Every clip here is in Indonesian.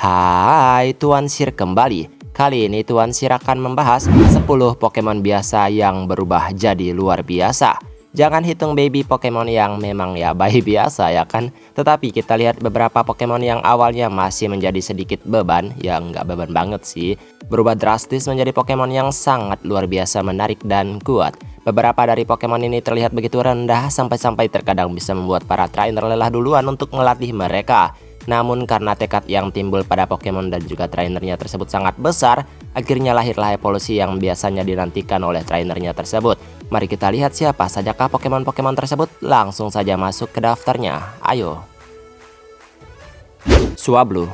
Hai, Tuan Sir kembali. Kali ini Tuan Sir akan membahas 10 Pokemon biasa yang berubah jadi luar biasa. Jangan hitung baby Pokemon yang memang ya bayi biasa ya kan. Tetapi kita lihat beberapa Pokemon yang awalnya masih menjadi sedikit beban, yang nggak beban banget sih, berubah drastis menjadi Pokemon yang sangat luar biasa menarik dan kuat. Beberapa dari Pokemon ini terlihat begitu rendah sampai-sampai terkadang bisa membuat para trainer lelah duluan untuk melatih mereka. Namun karena tekad yang timbul pada Pokemon dan juga trainernya tersebut sangat besar, akhirnya lahirlah evolusi yang biasanya dinantikan oleh trainernya tersebut. Mari kita lihat siapa sajakah Pokemon-Pokemon tersebut, langsung saja masuk ke daftarnya. Ayo. Swablu.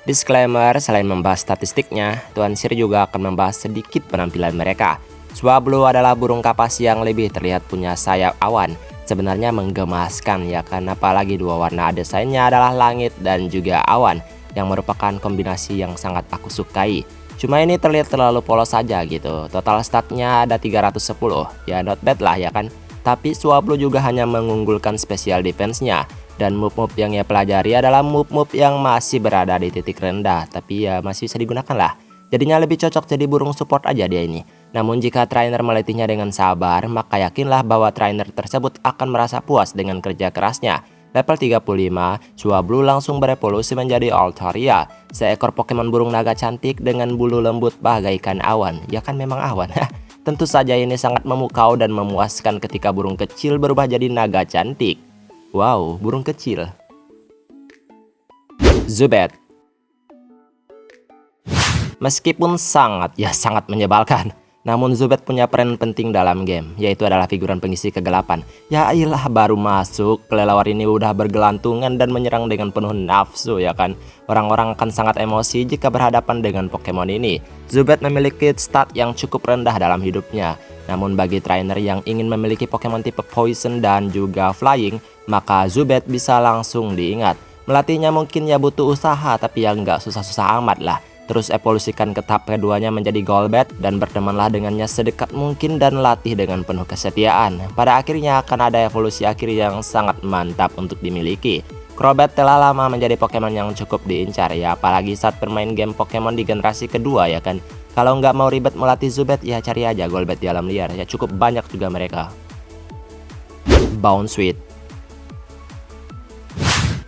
Disclaimer, selain membahas statistiknya, Tuan Sir juga akan membahas sedikit penampilan mereka. Swablu adalah burung kapas yang lebih terlihat punya sayap awan. Sebenarnya menggemaskan ya kan, apalagi dua warna desainnya adalah langit dan juga awan, yang merupakan kombinasi yang sangat aku sukai. Cuma ini terlihat terlalu polos saja gitu. Total statnya ada 310, ya not bad lah ya kan. Tapi Swablu juga hanya mengunggulkan special defense-nya. Dan move-move yang ia pelajari adalah move-move yang masih berada di titik rendah, tapi ya masih bisa digunakan lah. Jadinya lebih cocok jadi burung support aja dia ini. Namun jika trainer melatihnya dengan sabar, maka yakinlah bahwa trainer tersebut akan merasa puas dengan kerja kerasnya. Level 35, Swablu langsung berevolusi menjadi Altaria, seekor Pokemon burung naga cantik dengan bulu lembut bagaikan awan. Ya kan memang awan. Tentu saja ini sangat memukau dan memuaskan ketika burung kecil berubah jadi naga cantik. Wow, burung kecil. Zubat. Meskipun sangat menyebalkan, namun Zubat punya peran penting dalam game, yaitu adalah figuran pengisi kegelapan. Ya iyalah, baru masuk, kelelawar ini udah bergelantungan dan menyerang dengan penuh nafsu ya kan. Orang-orang akan sangat emosi jika berhadapan dengan Pokemon ini. Zubat memiliki stat yang cukup rendah dalam hidupnya. Namun bagi trainer yang ingin memiliki Pokemon tipe Poison dan juga Flying, maka Zubat bisa langsung diingat. Melatihnya mungkin ya butuh usaha, tapi ya nggak susah-susah amat lah. Terus evolusikan ke tahap keduanya menjadi Golbat dan bertemanlah dengannya sedekat mungkin dan latih dengan penuh kesetiaan. Pada akhirnya akan ada evolusi akhir yang sangat mantap untuk dimiliki. Crobat telah lama menjadi Pokemon yang cukup diincar ya, apalagi saat bermain game Pokemon di generasi kedua ya kan. Kalau nggak mau ribet melatih Zubat, ya cari aja Golbat di alam liar, ya cukup banyak juga mereka. Bounsweet.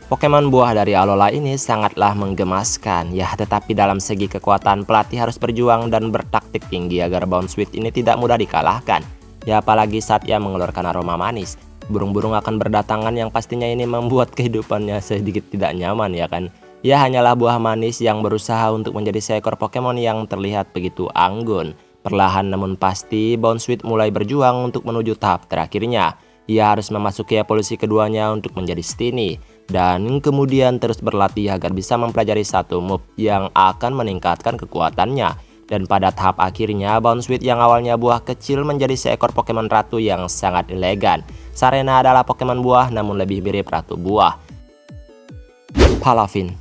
Pokemon buah dari Alola ini sangatlah menggemaskan ya, tetapi dalam segi kekuatan pelatih harus berjuang dan bertaktik tinggi agar Bounsweet ini tidak mudah dikalahkan. Ya apalagi saat ia mengeluarkan aroma manis. Burung-burung akan berdatangan yang pastinya ini membuat kehidupannya sedikit tidak nyaman ya kan. Ia hanyalah buah manis yang berusaha untuk menjadi seekor Pokemon yang terlihat begitu anggun. Perlahan namun pasti Bounsweet mulai berjuang untuk menuju tahap terakhirnya. Ia harus memasuki evolusi keduanya untuk menjadi Stini, dan kemudian terus berlatih agar bisa mempelajari satu move yang akan meningkatkan kekuatannya. Dan pada tahap akhirnya Bounsweet yang awalnya buah kecil menjadi seekor Pokemon ratu yang sangat elegan. Sarena adalah Pokemon buah namun lebih mirip ratu buah. Palafin.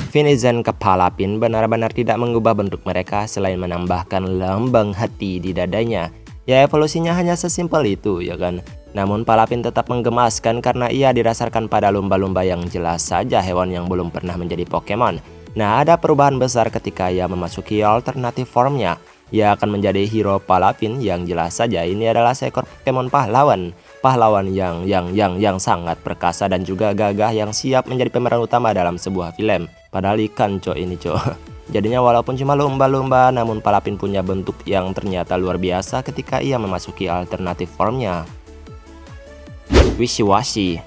Finizen Palafin benar-benar tidak mengubah bentuk mereka selain menambahkan lambang hati di dadanya. Ya evolusinya hanya sesimpel itu ya kan. Namun Palafin tetap menggemaskan karena ia didasarkan pada lumba-lumba yang jelas saja hewan yang belum pernah menjadi Pokemon. Nah ada perubahan besar ketika ia memasuki alternatif formnya. Ia akan menjadi hero Palafin yang jelas saja ini adalah seekor Pokemon pahlawan. Pahlawan yang sangat perkasa dan juga gagah yang siap menjadi pemeran utama dalam sebuah film. Padahal ikan ini Jadinya walaupun cuma lumba-lumba, namun Palafin punya bentuk yang ternyata luar biasa ketika ia memasuki alternatif formnya. Wishiwashi.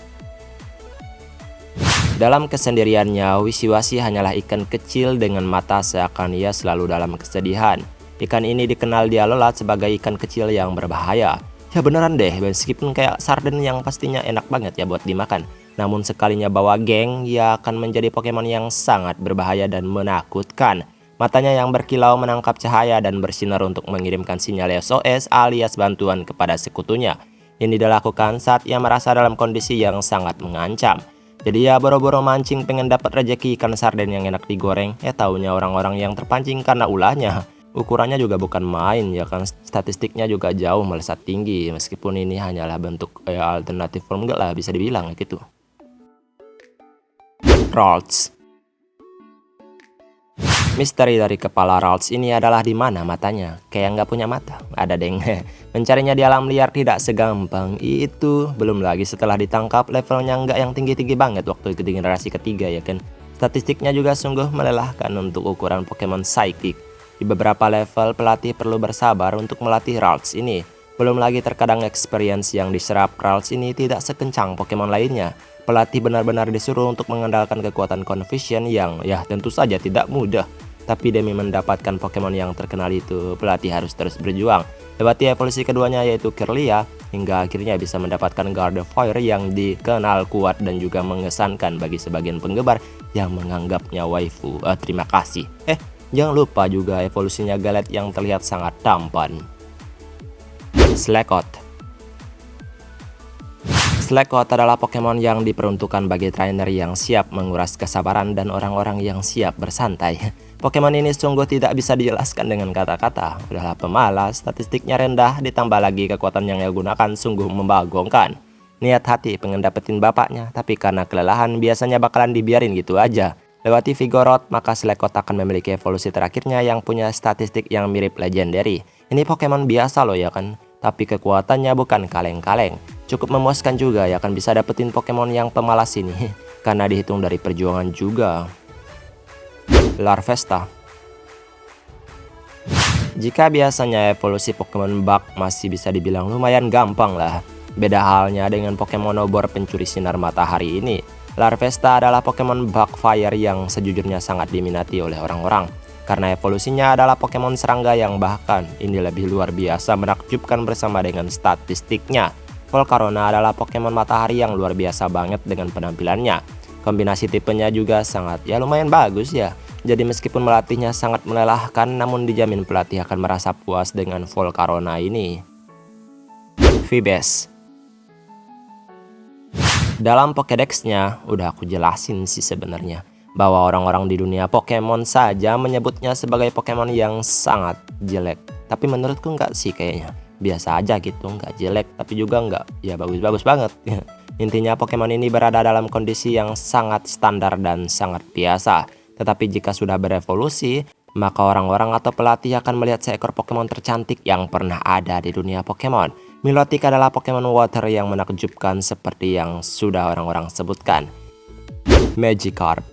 Dalam kesendiriannya, Wishiwashi hanyalah ikan kecil dengan mata seakan ia selalu dalam kesedihan. Ikan ini dikenal di Alola sebagai ikan kecil yang berbahaya. Ya beneran deh, meskipun kayak sarden yang pastinya enak banget ya buat dimakan. Namun sekalinya bawa geng, ia akan menjadi Pokemon yang sangat berbahaya dan menakutkan. Matanya yang berkilau menangkap cahaya dan bersinar untuk mengirimkan sinyal SOS alias bantuan kepada sekutunya. Ini dilakukan saat ia merasa dalam kondisi yang sangat mengancam. Jadi ya boro-boro mancing pengen dapat rejeki ikan sarden yang enak digoreng. Taunya orang-orang yang terpancing karena ulahnya. Ukurannya juga bukan main ya kan, statistiknya juga jauh melesat tinggi. Meskipun ini hanyalah bentuk alternatif form, enggak lah bisa dibilang gitu. Ralts. Misteri dari kepala Ralts ini adalah di mana matanya. Kayak nggak punya mata. Ada deng. Mencarinya di alam liar tidak segampang itu. Belum lagi setelah ditangkap levelnya nggak yang tinggi-tinggi banget waktu itu di generasi ketiga ya kan. Statistiknya juga sungguh melelahkan untuk ukuran Pokemon Psychic. Di beberapa level pelatih perlu bersabar untuk melatih Ralts ini. Belum lagi terkadang experience yang diserap Ralts ini tidak sekencang Pokemon lainnya. Pelatih benar-benar disuruh untuk mengandalkan kekuatan Confusion yang ya tentu saja tidak mudah. Tapi demi mendapatkan Pokemon yang terkenal itu, pelatih harus terus berjuang. Lewati evolusi keduanya yaitu Kirlia, hingga akhirnya bisa mendapatkan Gardevoir yang dikenal kuat dan juga mengesankan bagi sebagian penggemar yang menganggapnya waifu. Terima kasih. Jangan lupa juga evolusinya Galet yang terlihat sangat tampan. Slakoth. Slakoth adalah Pokemon yang diperuntukkan bagi trainer yang siap menguras kesabaran dan orang-orang yang siap bersantai. Pokemon ini sungguh tidak bisa dijelaskan dengan kata-kata. Udahlah pemalas, statistiknya rendah, ditambah lagi kekuatan yang ia gunakan sungguh membagongkan. Niat hati pengen dapetin bapaknya, tapi karena kelelahan biasanya bakalan dibiarin gitu aja. Lewati Vigoroth, maka Slakoth akan memiliki evolusi terakhirnya yang punya statistik yang mirip legendary. Ini Pokemon biasa loh ya kan, tapi kekuatannya bukan kaleng-kaleng. Cukup memuaskan juga ya kan bisa dapetin Pokemon yang pemalas ini, karena dihitung dari perjuangan juga. Larvesta. Jika biasanya evolusi Pokemon Bug masih bisa dibilang lumayan gampang lah, beda halnya dengan Pokemon obor pencuri sinar matahari ini. Larvesta adalah Pokemon Bug Fire yang sejujurnya sangat diminati oleh orang-orang, karena evolusinya adalah Pokemon serangga yang bahkan ini lebih luar biasa menakjubkan bersama dengan statistiknya. Volcarona adalah Pokemon matahari yang luar biasa banget dengan penampilannya. Kombinasi tipenya juga sangat ya lumayan bagus ya. Jadi meskipun melatihnya sangat melelahkan, namun dijamin pelatih akan merasa puas dengan Volcarona ini. Vibes. Dalam Pokédex-nya udah aku jelasin sih sebenarnya bahwa orang-orang di dunia Pokemon saja menyebutnya sebagai Pokemon yang sangat jelek. Tapi menurutku nggak sih kayaknya. Biasa aja gitu, nggak jelek tapi juga nggak ya bagus-bagus banget. Intinya Pokemon ini berada dalam kondisi yang sangat standar dan sangat biasa. Tetapi jika sudah berevolusi, maka orang-orang atau pelatih akan melihat seekor Pokemon tercantik yang pernah ada di dunia Pokemon. Milotic adalah Pokemon water yang menakjubkan seperti yang sudah orang-orang sebutkan. Magikarp.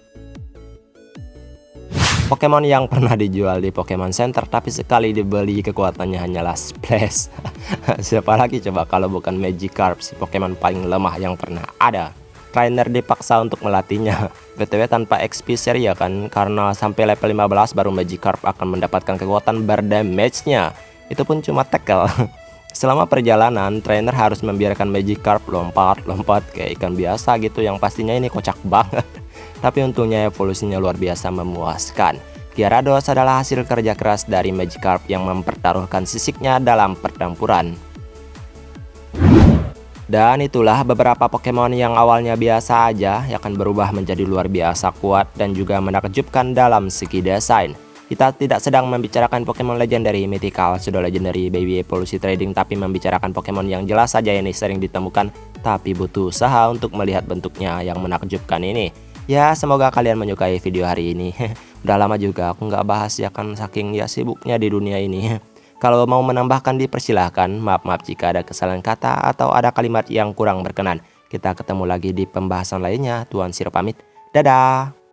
Pokemon yang pernah dijual di Pokemon Center tapi sekali dibeli kekuatannya hanyalah Splash. Siapa lagi coba kalau bukan Magikarp, si Pokemon paling lemah yang pernah ada. Trainer dipaksa untuk melatihnya. BTW tanpa XP seri ya kan, karena sampai level 15 baru Magikarp akan mendapatkan kekuatan berdamage-nya. Itu pun cuma tackle. Selama perjalanan, trainer harus membiarkan Magikarp lompat-lompat kayak ikan biasa gitu, yang pastinya ini kocak banget. Tapi untungnya evolusinya luar biasa memuaskan. Gyarados adalah hasil kerja keras dari Magikarp yang mempertaruhkan sisiknya dalam pertempuran. Dan itulah beberapa Pokemon yang awalnya biasa aja yang akan berubah menjadi luar biasa kuat dan juga menakjubkan dalam segi desain. Kita tidak sedang membicarakan Pokemon legendary, mythical, pseudo legendary, baby evolusi trading, tapi membicarakan Pokemon yang jelas saja ini sering ditemukan tapi butuh usaha untuk melihat bentuknya yang menakjubkan ini. Ya, semoga kalian menyukai video hari ini. Udah lama juga aku nggak bahas ya kan, saking ya sibuknya di dunia ini. Kalau mau menambahkan dipersilahkan, maaf jika ada kesalahan kata atau ada kalimat yang kurang berkenan. Kita ketemu lagi di pembahasan lainnya. Tuan Siro pamit, dadah!